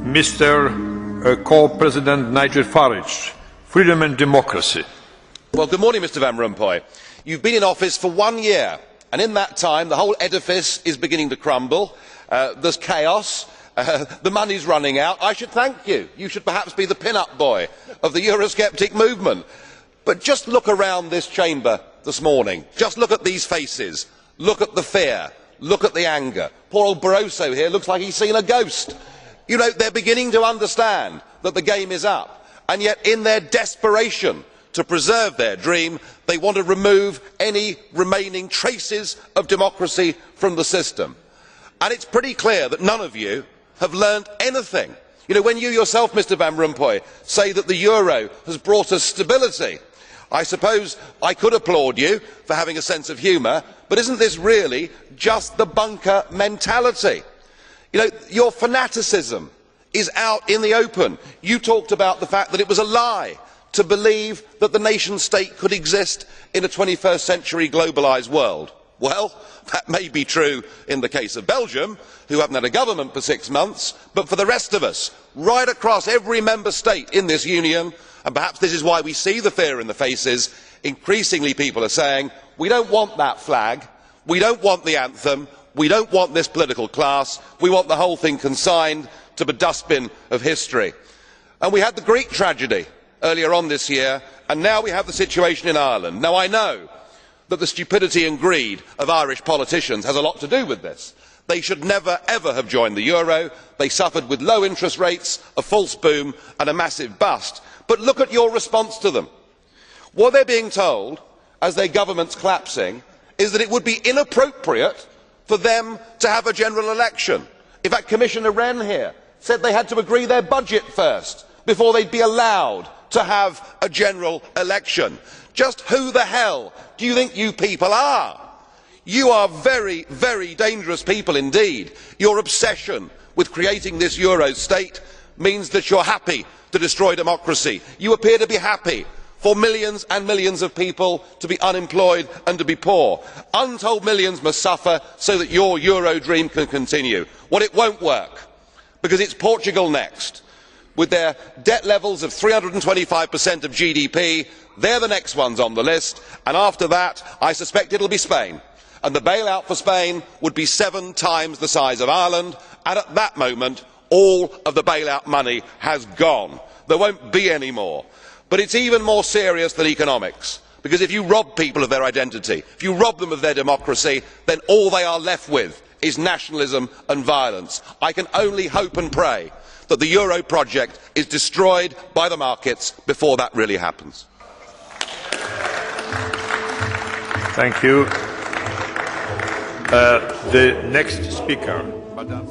Mr. Co-President Nigel Farage, Freedom and Democracy. Well, good morning, Mr Van Rompuy. You've been in office for 1 year, and in that time the whole edifice is beginning to crumble. There's chaos. The money's running out. I should thank you. You should perhaps be the pin-up boy of the Eurosceptic movement. But just look around this chamber this morning. Just look at these faces. Look at the fear. Look at the anger. Poor old Barroso here looks like he's seen a ghost. You know, they're beginning to understand that the game is up. And yet, in their desperation to preserve their dream, they want to remove any remaining traces of democracy from the system. And it's pretty clear that none of you have learned anything. You know, when you yourself, Mr Van Rompuy, say that the euro has brought us stability, I suppose I could applaud you for having a sense of humour, but isn't this really just the bunker mentality? You know, your fanaticism is out in the open. You talked about the fact that it was a lie to believe that the nation state could exist in a 21st century globalised world. Well, that may be true in the case of Belgium, who haven't had a government for 6 months, but for the rest of us, right across every member state in this union, and perhaps this is why we see the fear in the faces, increasingly people are saying, we don't want that flag, we don't want the anthem, we don't want this political class, we want the whole thing consigned to the dustbin of history. And we had the Greek tragedy earlier on this year, and now we have the situation in Ireland. Now I know that the stupidity and greed of Irish politicians has a lot to do with this. They should never ever have joined the euro. They suffered with low interest rates, a false boom and a massive bust. But look at your response to them. What they are being told, as their government is collapsing, is that it would be inappropriate for them to have a general election. In fact, Commissioner Rehn here said they had to agree their budget first before they would be allowed to have a general election. Just who the hell do you think you people are? You are very, very dangerous people indeed. Your obsession with creating this euro state means that you are happy to destroy democracy. You appear to be happy for millions and millions of people to be unemployed and to be poor. Untold millions must suffer so that your euro dream can continue. Well, it won't work, because it's Portugal next. With their debt levels of 325% of GDP, they're the next ones on the list, and after that I suspect it will be Spain. And the bailout for Spain would be 7 times the size of Ireland, and at that moment all of the bailout money has gone. There won't be any more. But it's even more serious than economics, because if you rob people of their identity, if you rob them of their democracy, then all they are left with is nationalism and violence. I can only hope and pray that the euro project is destroyed by the markets before that really happens. Thank you. The next speaker, Madam.